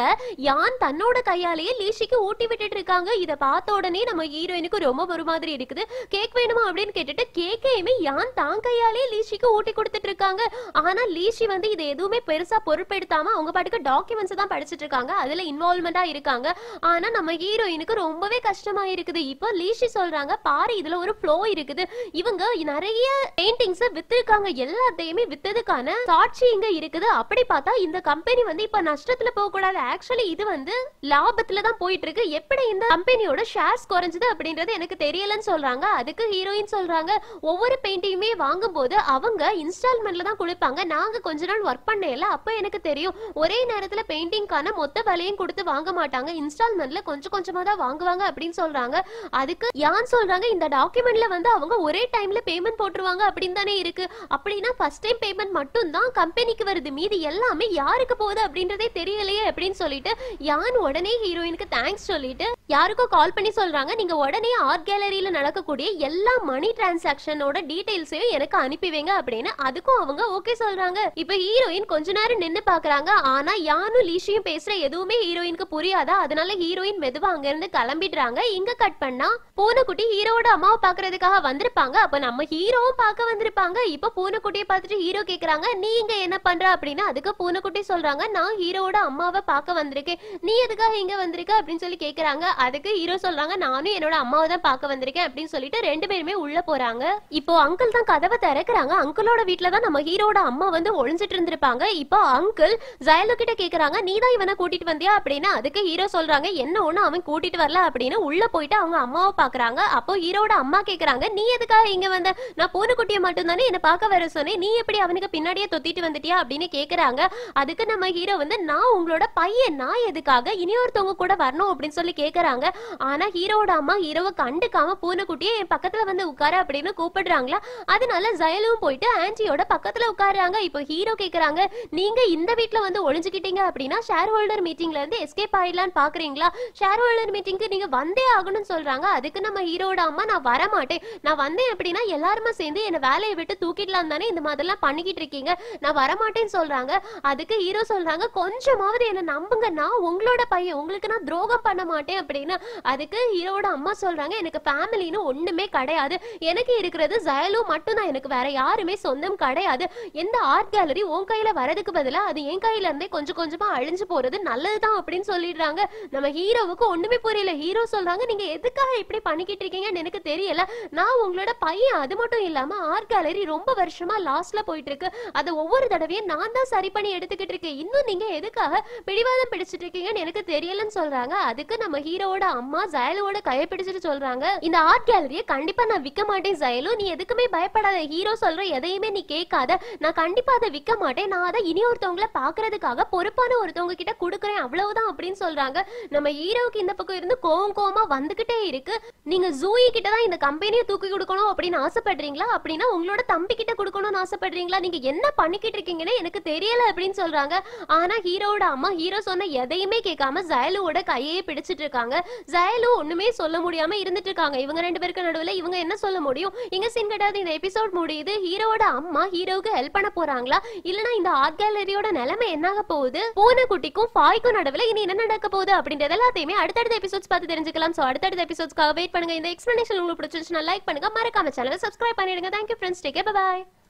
யான் தன்னோட கையாலேயே லீஷிக்கு ஊட்டி விட்டுட்டு இருக்காங்க. இத பார்த்த உடனே நம்ம ஹீரோயினுக்கு ரொம்ப ஒரு மாதிரி இருக்குது. கேக் வேணுமா அப்படின்னு கேட்டுட்டு கேக்கையுமே யான் தான் கையாலே லீஷிக்கு ஊட்டி கொடுத்துட்டு இருக்காங்க. ஆனா லீஷி வந்து இது எதுவுமே பெருசா பொறுப்பெடுத்தாம அவங்க பாட்டுக்கு டாக்குமெண்ட்ஸ் தான் படிச்சிட்டு இருக்காங்க, அதுல இன்வால்வ்மெண்டா இருக்காங்க. ஆனா நம்ம ஹீரோயினுக்கு ரொம்பவே கஷ்டமா இருக்குது. இப்போ லீஷி சொல்றாங்க, பாரு இதுல ஒரு ஃப்ளோ இருக்குது, இவங்க நிறைய பெயிண்டிங்ஸ் வித்திருக்காங்க, எல்லாத்தையுமே வித்ததுக்கான சாட்சி இங்க இருக்குது. அப்படி பார்த்தா இந்த கம்பெனி வந்து இப்ப நஷ்டத்துல போக கூடாது, ஆக்சுவலி இது வந்து லாபத்துல தான் போயிட்டு இருக்கு, எப்படி இந்த கம்பெனியோட ஷேர்ஸ் குறைஞ்சது அப்படின்றது எனக்கு தெரியலன்னு சொல்றாங்க. அதுக்கு ஹீரோயின் சொல்றாங்க, ஒவ்வொரு பெயிண்டிங்குமே வாங்கும் போது அவங்க இன்ஸ்டால்மெண்ட்ல தான் கொடுப்பாங்க, நாங்க கொஞ்ச நாள் ஒர்க் பண்ணல அப்ப எனக்கு தெரியும், ஒரே நேரத்துல பெயிண்டிங்கான மொத்த விலையும் கொடுத்து வாங்க மாட்டாங்க, இன்ஸ்டால்மெண்ட்ல கொஞ்சம் கொஞ்சமா தான் வாங்குவாங்க அப்படின்னு சொல்றாங்க. அதுக்கு யான் சொல்றாங்க, இந்த டாக்குமெண்ட்ல வந்து அவங்க ஒரே டைம்ல பேமெண்ட் போட்டுருவாங்க அப்படின்னு தானே இருக்கு, அப்படின்னா ஃபர்ஸ்ட் டைம் பேமெண்ட் மட்டும் தான் கம்பெனிக்கு வருது, மீதி எல்லாமே யாருக்கு போகுது அப்படின்றதே தெரியலையே அப்படின்னு சொல்லிட்டு யான் உடனே ஹீரோயினுக்கு தேங்க்ஸ் சொல்லிட்டு யாருக்கோ கால் பண்ணி சொல்றாங்க, நீங்க உடனே ஆர்ட் கேலரியில நடக்கக்கூடிய எல்லா மணி டிரான்சாக்ஷனோட டீடைல்ஸையும் எனக்கு அனுப்பிவேங்க அப்படின்னு. அதுக்கும் அவங்க ஓகே சொல்றாங்க. இப்ப ஹீரோயின் கொஞ்ச நேரம் நின்னு பாக்குறாங்க. ஆனா யானும் லீஷியும் பேசுற எதுவுமே ஹீரோயினுக்கு புரியாதா. அதனால ஹீரோயின் மெதுவா அங்க இருந்து கிளம்பிடுறாங்க. இங்க கட் பண்ணா பூனைக்குட்டி ஹீரோட அம்மாவை பாக்குறதுக்காக வந்திருப்பாங்க. அப்ப நம்ம ஹீரோவும் பார்க்க வந்திருப்பாங்க. இப்ப பூனைக்குட்டியை பார்த்துட்டு ஹீரோ கேக்குறாங்க, நீ இங்க என்ன பண்ற அப்படின்னு. அதுக்கு பூனைக்குட்டி சொல்றாங்க, நான் ஹீரோட அம்மாவை பார்க்க வந்திருக்கேன், நீ எதுக்காக இங்க வந்திருக்க அப்படின்னு சொல்லி கேக்குறாங்க. அதுக்கு ஹீரோ சொல்றாங்க, நானும் என்னோட அம்மாவை தான் பார்க்க வந்திருக்கேன் அப்படின்னு சொல்லிட்டு ரெண்டு பேருமே உள்ள போறாங்க. இப்போ அங்கிள் தான் கதவை திறக்கிறாங்க. அங்கிளோட வீட்டுல தான் நம்ம ஹீரோட அம்மா வந்து ஒளிஞ்சிட்டு இருந்திருப்பாங்க. இப்போ அங்கிள் ஜயலு கிட்ட கேக்குறாங்க, நீ தான் இவனை கூட்டிட்டு வந்தியா அப்படின்னு. அதுக்கு ஹீரோ சொல்றாங்க, என்ன ஒண்ணு அவன் கூட்டிட்டு வரல அப்படின்னு. உள்ள போயிட்டு அவங்க அம்மாவை பாக்குறாங்க. அப்போ ஹீரோட அம்மா கேக்குறாங்க, நீ எதுக்காக இங்க வந்த, நான் பூனைக்குட்டியை மட்டும் தானே என்ன பார்க்க வர சொன்னேன், நீ எப்படி அவனுக்கு பின்னாடியே தொத்திட்டு வந்துட்டியா அப்படின்னு கேக்குறாங்க. அதுக்கு நம்ம ஹீரோ வந்து, நான் உங்களோட பையன், நான் எதுக்காக இனியொருத்தவங்க கூட வரணும் அப்படின்னு சொல்லி கேக்குறாங்க. ஆனா ஹீரோட அம்மா ஹீரோவை கண்டுக்காம பூனைக்குட்டியை என் பக்கத்துல வந்து உட்காரு அப்படின்னு கூப்பிடுறாங்களா. அதனால ஜயலும் போயிட்டு ஆன்டியோட பக்கத்துல உட்காருறாங்க. இப்போ ஹீரோ கேக்குறாங்க, நீங்க இந்த வீட்டுல வந்து ஒளிஞ்சுக்கிட்டீங்க அப்படின்னா ஷேர் ஹோல்டர் மீட்டிங்ல இருந்து எஸ்கேப் ஆயிடலான்னு பாக்குறீங்களா, ஷேர் ஹோல்டர் மீட்டிங்க்கு நீங்க வந்தே ஆகணும்னு சொல்றாங்க. அதுக்கு நம்ம ஹீரோட அம்மா, நான் வர மாட்டேன், நான் வந்தேன் அப்படின்னா எல்லாருமே சேர்ந்து என்ன வேலையை விட்டு தூக்கிடலாம் தானே இந்த மாதிரிலாம் பண்ணிக்கிட்டு இருக்கீங்க, நான் வரமாட்டேன்னு சொல்றாங்க. அதுக்கு ஹீரோ சொல்றாங்க, கொஞ்சமாவது என்ன நம்புங்க, நான் உங்களோட பையன், உங்களுக்கு நான் துரோகம் பண்ண மாட்டேன் அப்படின்னு. அதுக்கு ஹீரோட அம்மா சொல்றாங்க, எனக்கு ஃபேமிலின்னு ஒண்ணுமே கிடையாது, எனக்கு இருக்கிறது ஜயலு மட்டும் தான், எனக்கு வேற யாருமே சொந்தம் கிடையாது, எந்த ஆர்ட் கேலரி உன் கையில வரதுக்கு பதிலா அது என் கையில இருந்தே கொஞ்சம் கொஞ்சமா அழிஞ்சு போறது நல்லதுதான் அப்படின்னு சொல்லிடுறாங்க. நம்ம ஹீரோவுக்கு ஒண்ணுமே புரியல. ஹீரோ சொல்றாங்க, நீங்க எதுக்காக இப்படி பண்ணிக்கிட்டு இருக்கீங்கன்னு எனக்கு தெரியல, நான் உங்களோட பையன், அது மட்டும் இல்லாம ஆர்ட் கேலரி ரொம்ப வருஷமா லாஸ்ட்ல போயிட்டு இருக்கு, அது ஒவ்வொரு தடவையும் நான் தான் சரி பண்ணி எடுத்துக்கிட்டு இருக்கேன், இன்னும் நீங்க எதுக்காக பிடிவாதம் பிடிச்சிட்டு இருக்கீங்கன்னு எனக்கு தெரியலன்னு சொல்றாங்க. அதுக்கு நம்ம ஹீரோட அம்மா ஜயலுவோட கையை பிடிச்சிட்டு சொல்றாங்க, இந்த ஆர்ட் கேலரியை கண்டிப்பா நான் விற்க மாட்டேன் ஜயலு, நீ எதுக்குமே பயப்படாத, ஹீரோ சொல்ற எதையுமே நீ கேட்காத, நான் கண்டிப்பா அதை விற்க மாட்டேன், நான் அதை இனி ஒருத்தவங்களை பாக்குறதுக்காக பொறுப்பான ஒருத்தவங்க கிட்ட கொடுக்குறேன் அவ்வளவுதான் அப்படின்னு சொல்றாங்க. நம்ம ஹீரோவுக்கு இந்த பக்கம் இருந்து கோவமா வந்துகிட்டே இருக்கு. நீங்க ஜூயி கிட்ட தான் இந்த கம்பெனியை தூக்கி கொடுக்கணும் அப்படின்னு ஆசைப்படுறீங்களா, அப்படின்னா உங்களோட தம்பி கிட்ட கொடுக்கணும்னு ஆசைப்படுறீங்களா, நீங்க என்ன பண்ணிக்கிட்டு இருக்கீங்கன்னு எனக்கு தெரியல அப்படின்னு சொல்றாங்க. ஆனா ஹீரோட அம்மா ஹீரோ சொன்ன எதையுமே கேட்காம ஜயலுவோட கையே பிடிச்சிட்டு இருக்காங்க. ஜயலு ஒண்ணுமே சொல்ல முடியாம இருந்துட்டு இருக்காங்க. இவங்க ரெண்டு பேருக்கு நடுவுல இவங்க என்ன சொல்ல முடியும். இங்க சீன் கிடையாது. இந்த எபிசோட் முடியுது? ஹீரோவோட அம்மா ஹீரோவுக்கு ஹெல்ப் பண்ண போறாங்களா, இல்லனா இந்த ஆர்ட் கேலரியோட நிலைமை என்னாக போகுது, பூனைக்குட்டிக்கும் ஃபாய்க்கும் நடுவுல இனி என்ன நடக்க போகுது அப்படின்றது எல்லாத்தையுமே அடுத்தடுத்த எபிசோட்ஸ் பார்த்து தெரிஞ்சுக்கலாம். சோ அடுத்தடுத்த எபிசோட்ஸ்க்காக வெயிட் பண்ணுங்க. இந்த எக்ஸ்பிளனேஷன் உங்களுக்கு பிடிச்சிருந்துச்சுன்னா லைக் பண்ணுங்க, மறக்காம சேனலை சப்ஸ்கிரைப் பண்ணிடுங்க. Thank you friends, take care, bye bye.